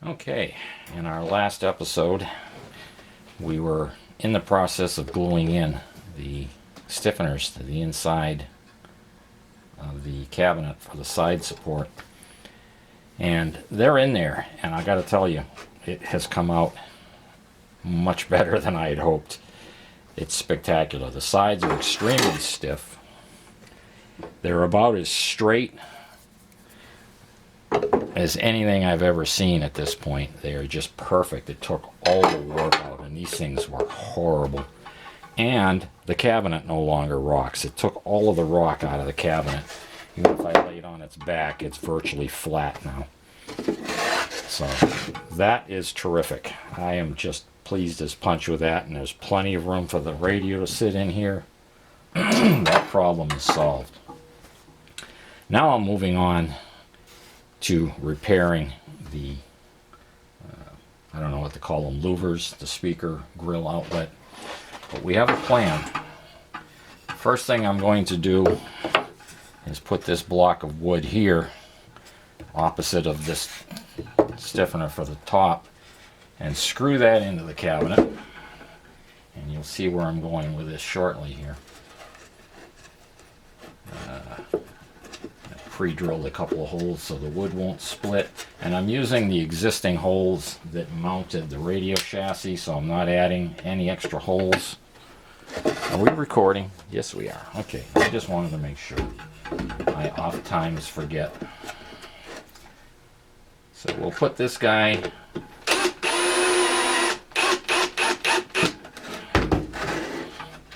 Okay, in our last episode, we were in the process of gluing in the stiffeners to the inside of the cabinet for the side support. And they're in there, and I gotta tell you, it has come out much better than I had hoped. It's spectacular. The sides are extremely stiff. They're about as straight as anything I've ever seen at this point. They are just perfect. It took all the work out, and these things were horrible. And the cabinet no longer rocks. It took all of the rock out of the cabinet. Even if I lay it on its back, it's virtually flat now. So that is terrific. I am just pleased as punch with that, and there's plenty of room for the radio to sit in here. That problem is solved. Now I'm moving on to repairing the, I don't know what to call them, louvers, the speaker grill outlet. But we have a plan. First thing I'm going to do is put this block of wood here opposite of this stiffener for the top and screw that into the cabinet. And you'll see where I'm going with this shortly here. Pre-drilled a couple of holes so the wood won't split, and I'm using the existing holes that mounted the radio chassis, so I'm not adding any extra holes. Are we recording? Yes, we are. Okay, I just wanted to make sure. I oftentimes forget. So we'll put this guy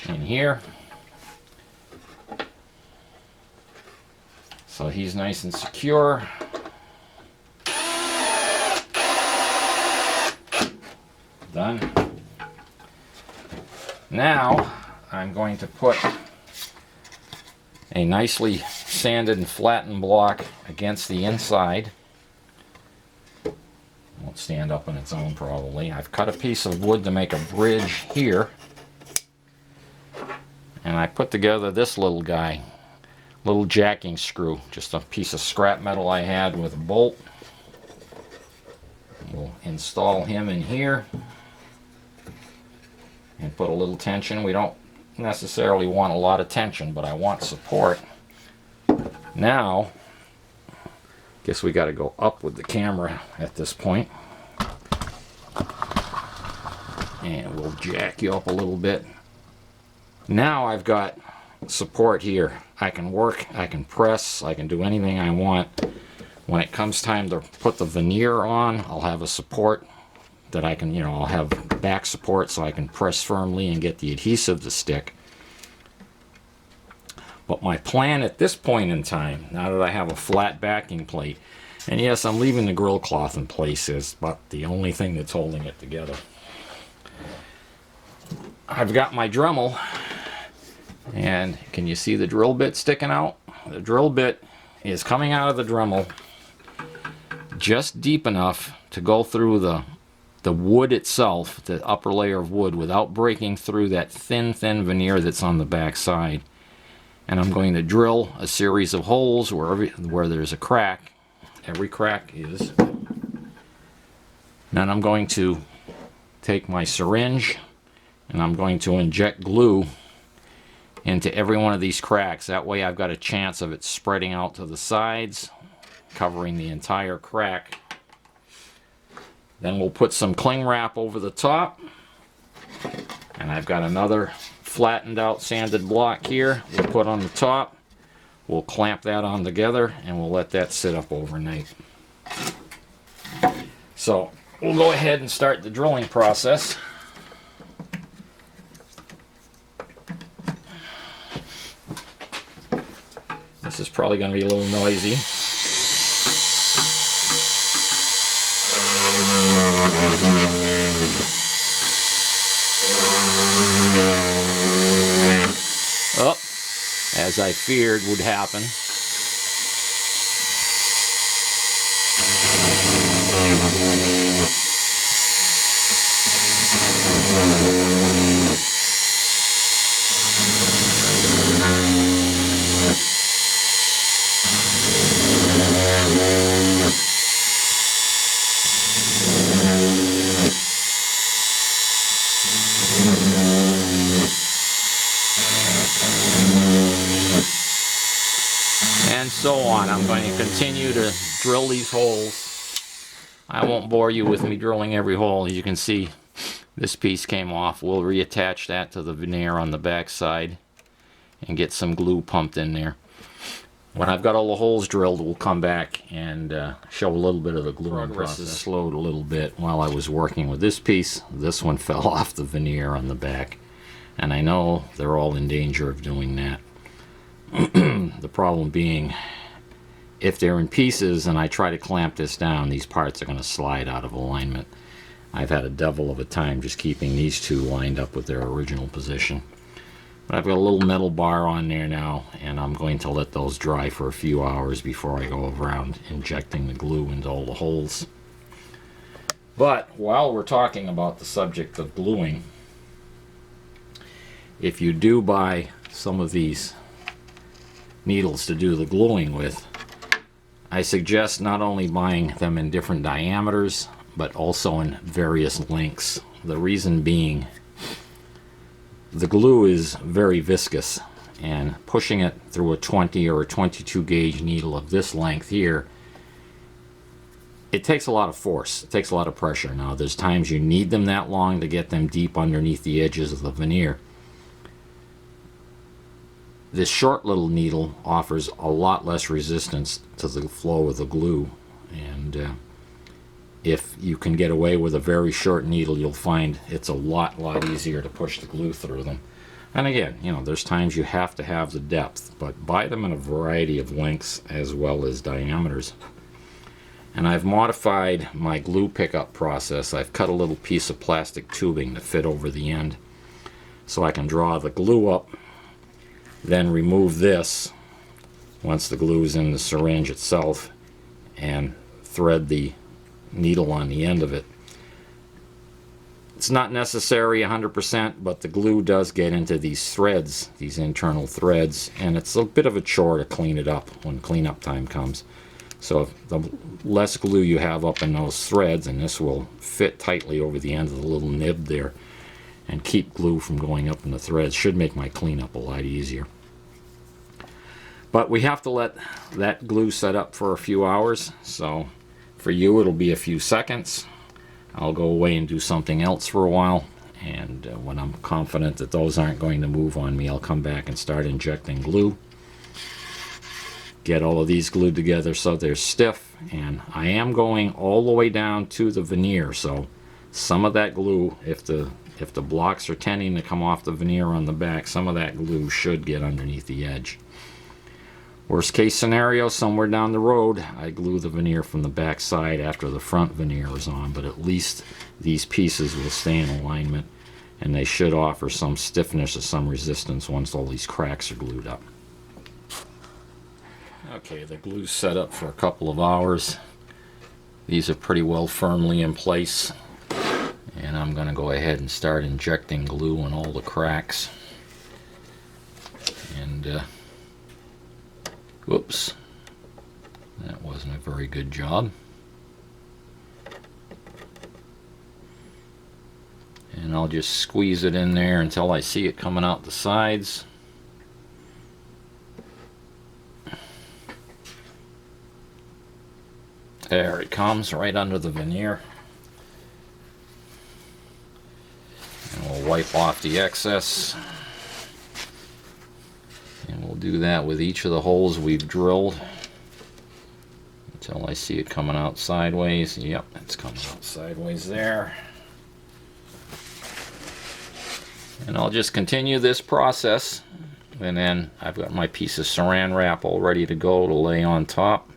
in here. So he's nice and secure. Done. Now I'm going to put a nicely sanded and flattened block against the inside. Won't stand up on its own probably. I've cut a piece of wood to make a bridge here. And I put together this little guy. Little jacking screw, just a piece of scrap metal I had with a bolt. We'll install him in here and put a little tension. We don't necessarily want a lot of tension, but I want support. Now, guess we got to go up with the camera at this point. And we'll jack you up a little bit. Now I've got support here. I can work, I can press, I can do anything I want. When it comes time to put the veneer on, I'll have a support that I can, I'll have back support so I can press firmly and get the adhesive to stick. But my plan at this point in time, now that I have a flat backing plate, and yes, I'm leaving the grill cloth in place, is about the only thing that's holding it together. I've got my Dremel. And can you see the drill bit sticking out? The drill bit is coming out of the Dremel just deep enough to go through the wood itself, the upper layer of wood, without breaking through that thin veneer that's on the back side. And I'm going to drill a series of holes where there's a crack. Every crack is. Then I'm going to take my syringe and I'm going to inject glue into every one of these cracks. That way I've got a chance of it spreading out to the sides, covering the entire crack. Then we'll put some cling wrap over the top, and I've got another flattened out sanded block here we'll put on the top. We'll clamp that on together and we'll let that sit up overnight. So we'll go ahead and start the drilling process. This is probably going to be a little noisy. Oh, as I feared would happen. and so on. I'm going to continue to drill these holes. I won't bore you with me drilling every hole. As you can see, this piece came off. We'll reattach that to the veneer on the back side and get some glue pumped in there. When I've got all the holes drilled, we'll come back and show a little bit of the gluing process. This slowed a little bit while I was working with this piece. This one fell off the veneer on the back, and I know they're all in danger of doing that. The problem being, if they're in pieces and I try to clamp this down, these parts are going to slide out of alignment. I've had a devil of a time just keeping these two lined up with their original position. But I've got a little metal bar on there now, and I'm going to let those dry for a few hours before I go around injecting the glue into all the holes. But while we're talking about the subject of gluing, if you do buy some of these needles to do the gluing with, I suggest not only buying them in different diameters, but also in various lengths. The reason being, the glue is very viscous, and pushing it through a 20 or a 22 gauge needle of this length here, it takes a lot of force, it takes a lot of pressure. Now there's times you need them that long to get them deep underneath the edges of the veneer. This short little needle offers a lot less resistance to the flow of the glue, and if you can get away with a very short needle, you'll find it's a lot easier to push the glue through them. And again, you know, there's times you have to have the depth, but buy them in a variety of lengths as well as diameters. And I've modified my glue pickup process. I've cut a little piece of plastic tubing to fit over the end so I can draw the glue up, then remove this once the glue is in the syringe itself, and thread the needle on the end of it. It's not necessary 100%, but the glue does get into these threads, these internal threads, and it's a bit of a chore to clean it up when cleanup time comes. So the less glue you have up in those threads, and this will fit tightly over the end of the little nib there and keep glue from going up in the threads, should make my cleanup a lot easier. But we have to let that glue set up for a few hours, so for you it'll be a few seconds. I'll go away and do something else for a while, and when I'm confident that those aren't going to move on me, I'll come back and start injecting glue. Get all of these glued together so they're stiff, and I am going all the way down to the veneer, so some of that glue, if the blocks are tending to come off the veneer on the back, some of that glue should get underneath the edge. Worst case scenario, somewhere down the road, I glue the veneer from the back side after the front veneer is on, but at least these pieces will stay in alignment, and they should offer some stiffness or some resistance once all these cracks are glued up. Okay, the glue's set up for a couple of hours. These are pretty well firmly in place, and I'm going to go ahead and start injecting glue in all the cracks. And whoops, that wasn't a very good job. And I'll just squeeze it in there until I see it coming out the sides. There it comes, right under the veneer. And we'll wipe off the excess. And we'll do that with each of the holes we've drilled until I see it coming out sideways. Yep, it's coming out sideways there. And I'll just continue this process, and then I've got my piece of saran wrap all ready to go to lay on top.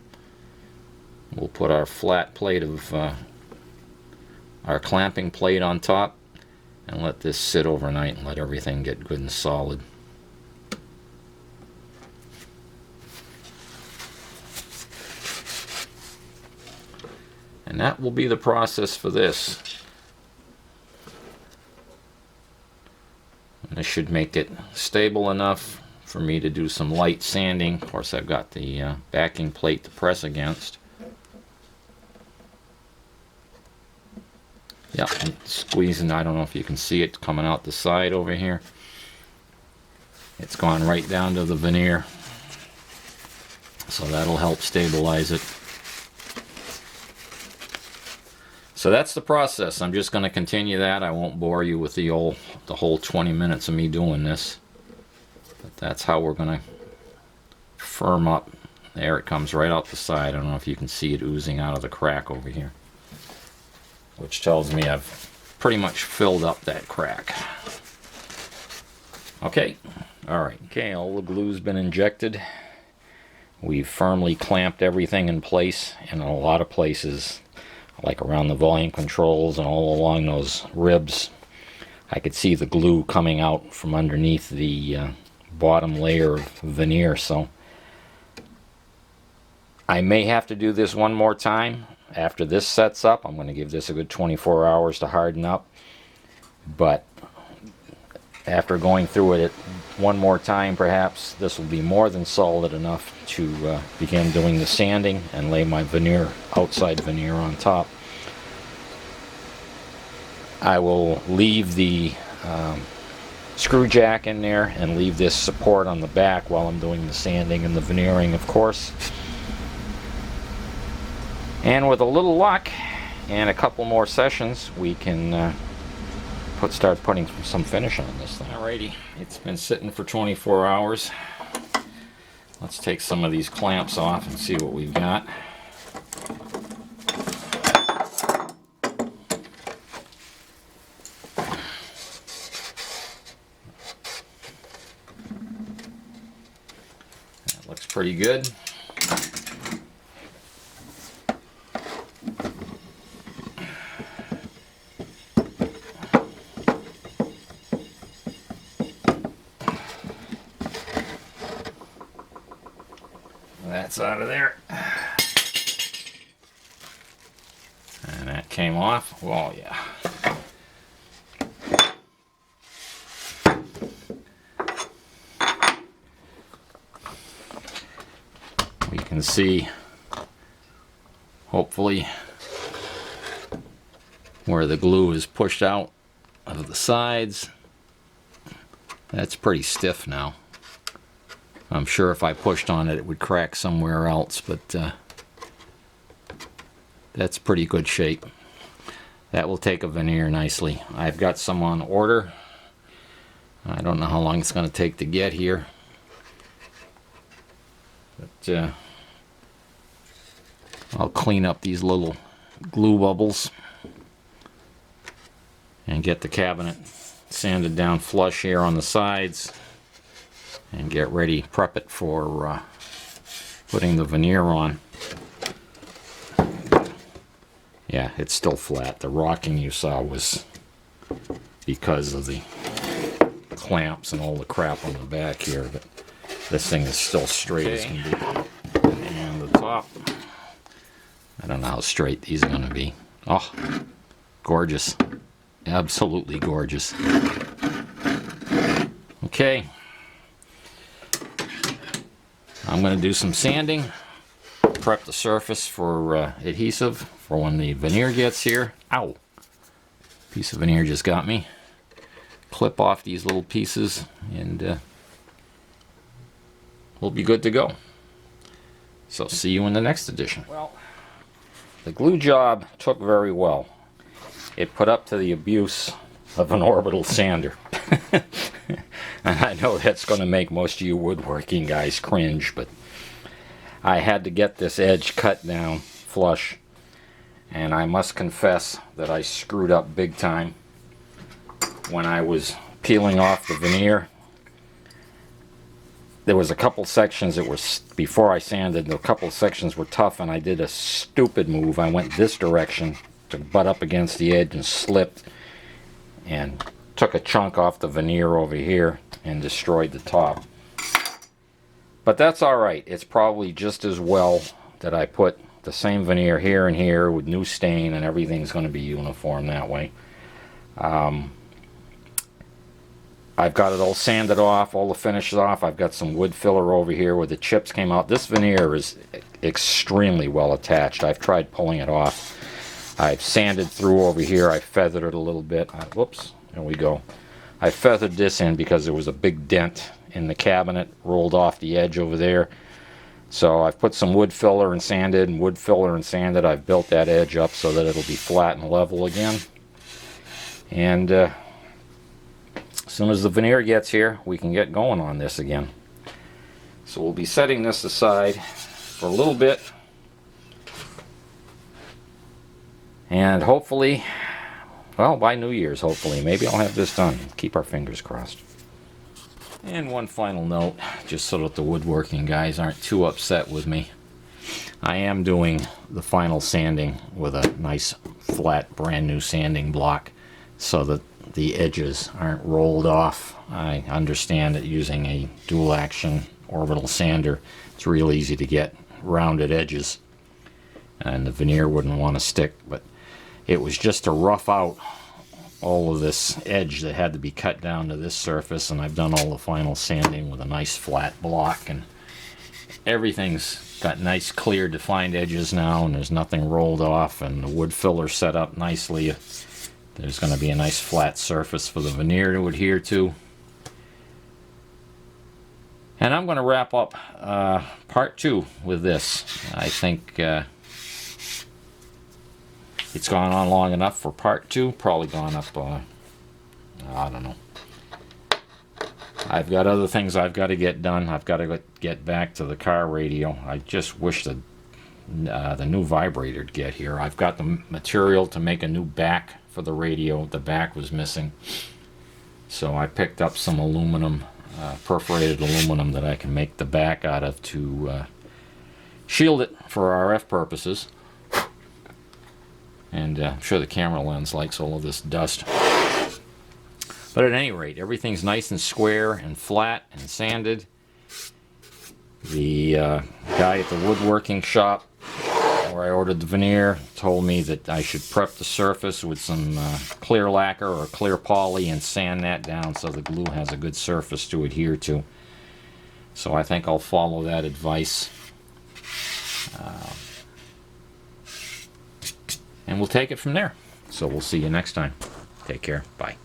We'll put our flat plate of our clamping plate on top and let this sit overnight and let everything get good and solid. And that will be the process for this. And this should make it stable enough for me to do some light sanding. Of course, I've got the backing plate to press against. Yep, I'm squeezing. I don't know if you can see it coming out the side over here. It's gone right down to the veneer. So that'll help stabilize it. So that's the process. I'm just going to continue that. I won't bore you with the whole 20 minutes of me doing this. But that's how we're going to firm up. There it comes right out the side. I don't know if you can see it oozing out of the crack over here, which tells me I've pretty much filled up that crack. Okay, alright. Okay, all the glue's been injected. We've firmly clamped everything in place in a lot of places, like around the volume controls and all along those ribs. I could see the glue coming out from underneath the bottom layer of veneer, so I may have to do this one more time after this sets up. I'm going to give this a good 24 hours to harden up, but after going through it one more time, perhaps this will be more than solid enough to begin doing the sanding and lay my veneer, outside veneer, on top. I will leave the screw jack in there and leave this support on the back while I'm doing the sanding and the veneering, of course. And with a little luck and a couple more sessions, we can start putting some finish on this thing. Alrighty, it's been sitting for 24 hours. Let's take some of these clamps off and see what we've got. That looks pretty good. That's out of there. And that came off. Well, yeah. We can see, hopefully, where the glue is pushed out of the sides. That's pretty stiff now. I'm sure if I pushed on it, it would crack somewhere else, but that's pretty good shape. That will take a veneer nicely. I've got some on order. I don't know how long it's going to take to get here, but I'll clean up these little glue bubbles and get the cabinet sanded down flush here on the sides and get ready, prep it for putting the veneer on. Yeah, it's still flat. The rocking you saw was because of the clamps and all the crap on the back here, but this thing is still straight as can be. And the top, I don't know how straight these are going to be. Oh, gorgeous. Absolutely gorgeous. Okay. I'm going to do some sanding, prep the surface for adhesive for when the veneer gets here. Ow! Piece of veneer just got me. Clip off these little pieces and we'll be good to go. So see you in the next edition. Well, the glue job took very well. It put up to the abuse of an orbital sander. And I know that's going to make most of you woodworking guys cringe, but I had to get this edge cut down flush, and I must confess that I screwed up big time when I was peeling off the veneer. There was a couple sections that were, before I sanded, a couple sections were tough, and I did a stupid move. I went this direction to butt up against the edge and slipped and took a chunk off the veneer over here and destroyed the top. But that's alright. It's probably just as well that I put the same veneer here and here with new stain, and everything's going to be uniform that way. I've got it all sanded off, all the finishes off. I've got some wood filler over here where the chips came out. This veneer is extremely well attached. I've tried pulling it off. I've sanded through over here. I feathered it a little bit. Whoops, there we go. I feathered this in because there was a big dent in the cabinet, rolled off the edge over there. So I've put some wood filler and sanded, and wood filler and sanded. I've built that edge up so that it'll be flat and level again. And as soon as the veneer gets here, we can get going on this again. So we'll be setting this aside for a little bit. And hopefully, well, by New Year's, hopefully, maybe I'll have this done. Keep our fingers crossed. And one final note, just so that the woodworking guys aren't too upset with me. I am doing the final sanding with a nice flat brand new sanding block so that the edges aren't rolled off. I understand that using a dual action orbital sander, it's real easy to get rounded edges and the veneer wouldn't want to stick, but it was just to rough out all of this edge that had to be cut down to this surface, and I've done all the final sanding with a nice flat block, and everything's got nice clear defined edges now, and there's nothing rolled off, and the wood filler set up nicely. There's going to be a nice flat surface for the veneer to adhere to. And I'm going to wrap up part 2 with this. I think it's gone on long enough for part 2. Probably gone up, I don't know. I've got other things I've got to get done. I've got to get back to the car radio. I just wish the new vibrator to get here. I've got the material to make a new back for the radio. The back was missing. So I picked up some aluminum, perforated aluminum that I can make the back out of to shield it for RF purposes. And I'm sure the camera lens likes all of this dust. But at any rate, everything's nice and square and flat and sanded. The guy at the woodworking shop where I ordered the veneer told me that I should prep the surface with some clear lacquer or clear poly and sand that down so the glue has a good surface to adhere to. So I think I'll follow that advice. And we'll take it from there. So we'll see you next time. Take care. Bye.